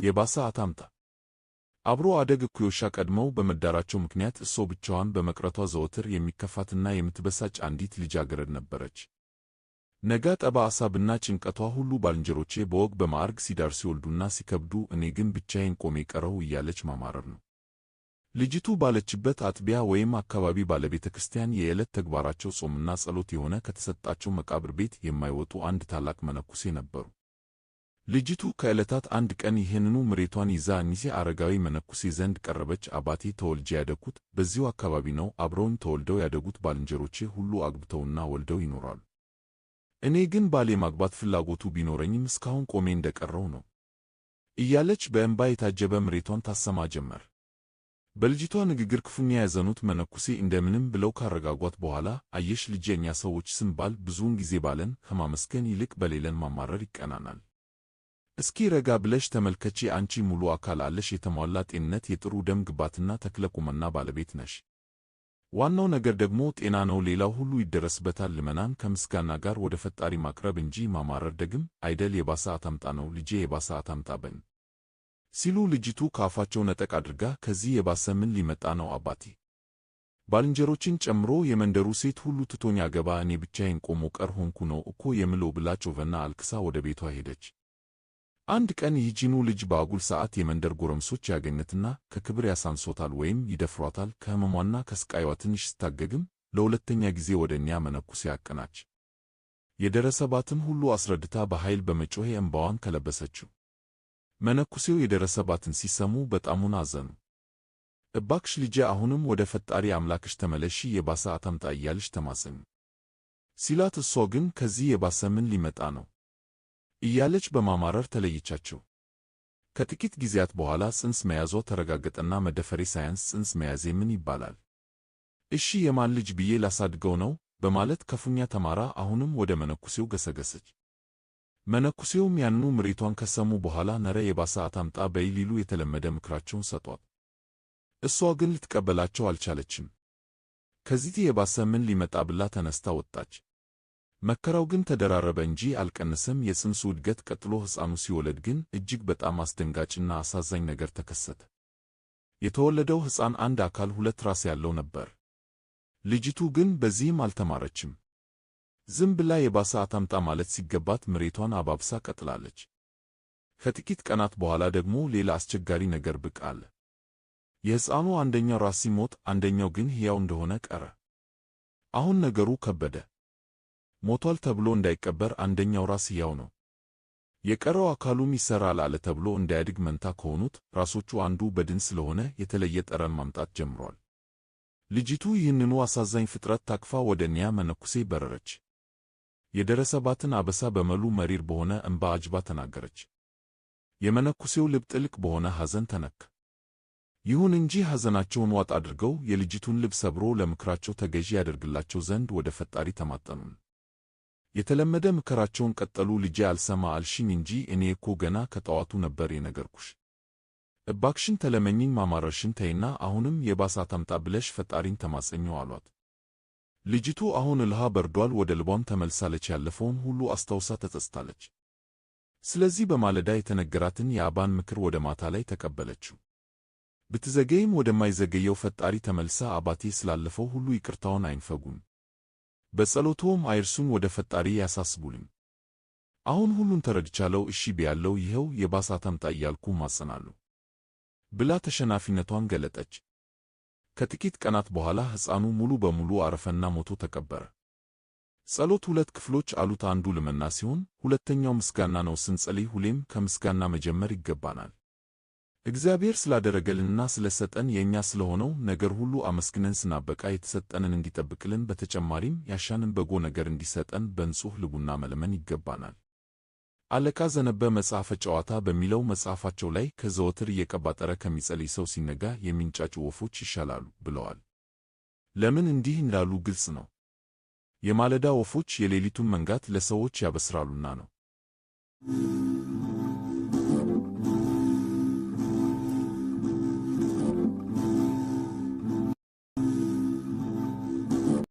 የባሰ አታምጣ። አብሮ አደግ እኩዮቿ ቀድመው በመዳራቸው ምክንያት እሷ ብቻዋን በመቅረቷ ዘወትር የሚከፋትና የምትበሳጭ አንዲት ልጃገረድ ነበረች። ነጋ ጠባ አሳብና ጭንቀቷ ሁሉ ባልንጀሮቼ በወግ በማዕረግ ሲዳር ሲወልዱና ሲከብዱ እኔ ግን ብቻዬን ቆሜ ቀረሁ እያለች ማማረር ነው። ልጅቱ ባለችበት አጥቢያ ወይም አካባቢ ባለቤተ ክርስቲያን የዕለት ተግባራቸው ጾምና ጸሎት የሆነ ከተሰጣቸው መቃብር ቤት የማይወጡ አንድ ታላቅ መነኩሴ ነበሩ። ልጅቱ ከዕለታት አንድ ቀን ይህንኑ ምሬቷን ይዛ እኒህ አረጋዊ መነኩሴ ዘንድ ቀረበች። አባቴ ተወልጄ ያደግኩት በዚሁ አካባቢ ነው። አብረውኝ ተወልደው ያደጉት ባልንጀሮቼ ሁሉ አግብተውና ወልደው ይኖራሉ። እኔ ግን ባል የማግባት ፍላጎቱ ቢኖረኝም እስካሁን ቆሜ እንደቀረው ነው እያለች በእንባ የታጀበ ምሬቷን ታሰማ ጀመር። በልጅቷ ንግግር ክፉኛ ያዘኑት መነኩሴ እንደምንም ብለው ካረጋጓት በኋላ አየሽ ልጄ፣ እኛ ሰዎች ስም ባል ብዙውን ጊዜ ባለን ከማመስገን ይልቅ በሌለን ማማረር ይቀናናል። እስኪ ረጋ ብለሽ ተመልከቺ። አንቺ ሙሉ አካል አለሽ፣ የተሟላ ጤንነት፣ የጥሩ ደም ግባትና ተክለ ቁመና ባለቤት ነሽ። ዋናው ነገር ደግሞ ጤና ነው። ሌላው ሁሉ ይደረስበታል። ልመናን ከምስጋና ጋር ወደ ፈጣሪ ማቅረብ እንጂ ማማረር ደግም አይደል። የባሰ አታምጣ ነው ልጄ፣ የባሰ አታምጣበን ሲሉ ልጅቱ ከአፋቸው ነጠቅ አድርጋ ከዚህ የባሰ ምን ሊመጣ ነው አባቴ? ባልንጀሮችን ጨምሮ የመንደሩ ሴት ሁሉ ትቶኝ አገባ፣ እኔ ብቻዬን ቆሞ ቀር ሆንኩ ነው እኮ የምለው ብላ ጮኸና አልክሳ ወደ ቤቷ ሄደች። አንድ ቀን ይህቺኑ ልጅ በአጉል ሰዓት የመንደር ጎረምሶች ያገኘትና ከክብር ያሳንሶታል ወይም ይደፍሯታል። ከሕመሟና ከስቃይዋ ትንሽ ስታገግም ለሁለተኛ ጊዜ ወደ እኒያ መነኩሴ አቀናች። የደረሰባትን ሁሉ አስረድታ በኃይል በመጮሄ እንባዋን ከለበሰችው። መነኩሴው የደረሰባትን ሲሰሙ በጣሙን አዘኑ። እባክሽ ልጄ አሁንም ወደ ፈጣሪ አምላክሽ ተመለሺ፣ የባሰ አታምጣ እያልሽ ተማጸኝ ሲላት፣ እሷ ግን ከዚህ የባሰ ምን ሊመጣ ነው እያለች በማማረር ተለየቻቸው። ከጥቂት ጊዜያት በኋላ ጽንስ መያዟ ተረጋገጠና መደፈሬ ሳያንስ ጽንስ መያዜ ምን ይባላል? እሺ የማን ልጅ ብዬ ላሳድገው ነው በማለት ክፉኛ ተማራ አሁንም ወደ መነኩሴው ገሰገሰች። መነኩሴውም ያንኑ ምሬቷን ከሰሙ በኋላ ነረ የባሰ አታምጣ በይ ሊሉ የተለመደ ምክራቸውን ሰጧት። እሷ ግን ልትቀበላቸው አልቻለችም። ከዚህ የባሰ ምን ሊመጣ ብላ ተነስታ ወጣች። መከራው ግን ተደራረበ እንጂ አልቀነሰም። የጽንሱ እድገት ቀጥሎ ሕፃኑ ሲወለድ ግን እጅግ በጣም አስደንጋጭና አሳዛኝ ነገር ተከሰተ። የተወለደው ሕፃን አንድ አካል ሁለት ራስ ያለው ነበር። ልጅቱ ግን በዚህም አልተማረችም። ዝም ብላ የባሰ አታምጣ ማለት ሲገባት ምሬቷን አባብሳ ቀጥላለች። ከጥቂት ቀናት በኋላ ደግሞ ሌላ አስቸጋሪ ነገር ብቅ አለ። የሕፃኑ አንደኛው ራስ ሲሞት፣ አንደኛው ግን ሕያው እንደሆነ ቀረ። አሁን ነገሩ ከበደ። ሞቷል ተብሎ እንዳይቀበር አንደኛው ራስ ሕያው ነው፣ የቀረው አካሉም ይሠራል አለ ተብሎ እንዳያድግ መንታ ከሆኑት ራሶቹ አንዱ በድን ስለሆነ የተለየ ጠረን ማምጣት ጀምሯል። ልጅቱ ይህንኑ አሳዛኝ ፍጥረት ታቅፋ ወደ እኒያ መነኩሴ በረረች። የደረሰባትን አበሳ በመሉ መሪር በሆነ እንባ አጅባ ተናገረች። የመነኩሴው ልብ ጥልቅ በሆነ ሐዘን ተነካ። ይሁን እንጂ ሐዘናቸውን ዋጥ አድርገው የልጅቱን ልብ ሰብሮ ለምክራቸው ተገዢ ያደርግላቸው ዘንድ ወደ ፈጣሪ ተማጠኑ። የተለመደ ምክራቸውን ቀጠሉ። ልጄ አልሰማ አልሽኝ እንጂ እኔ እኮ ገና ከጠዋቱ ነበር የነገርኩሽ። እባክሽን ተለመኝኝ፣ ማማረርሽን ተይና አሁንም የባሰ አታምጣ ብለሽ ፈጣሪን ተማጸኘው አሏት። ልጅቱ አሁን እልሃ በርዷል። ወደ ልቧም ተመልሳለች። ያለፈውን ሁሉ አስታውሳ ተጸጽታለች። ስለዚህ በማለዳ የተነገራትን የአባን ምክር ወደ ማታ ላይ ተቀበለችው። ብትዘገይም ወደማይዘገየው ፈጣሪ ተመልሳ አባቴ ስላለፈው ሁሉ ይቅርታውን አይንፈጉም፣ በጸሎቶም አይርሱን፣ ወደ ፈጣሪ ያሳስቡልኝ። አሁን ሁሉን ተረድቻለሁ፣ እሺ ብያለሁ፣ ይኸው የባሰ አታምጣ እያልኩ ማጸናለሁ ብላ ተሸናፊነቷን ገለጠች። ከጥቂት ቀናት በኋላ ሕፃኑ ሙሉ በሙሉ አረፈና ሞቶ ተቀበረ። ጸሎት ሁለት ክፍሎች አሉት። አንዱ ልመና ሲሆን ሁለተኛው ምስጋና ነው። ስንጸልይ ሁሌም ከምስጋና መጀመር ይገባናል። እግዚአብሔር ስላደረገልንና ስለሰጠን የእኛ ስለሆነው ነገር ሁሉ አመስግነን ስናበቃ የተሰጠንን እንዲጠብቅልን በተጨማሪም ያሻንን በጎ ነገር እንዲሰጠን በንጹሕ ልቡና መለመን ይገባናል። አለቃ ዘነበ መጽሐፈ ጨዋታ በሚለው መጽሐፋቸው ላይ ከዘወትር እየቀባጠረ ከሚጸልይ ሰው ሲነጋ የሚንጫጩ ወፎች ይሻላሉ ብለዋል። ለምን እንዲህ እንዳሉ ግልጽ ነው። የማለዳ ወፎች የሌሊቱን መንጋት ለሰዎች ያበስራሉና ነው።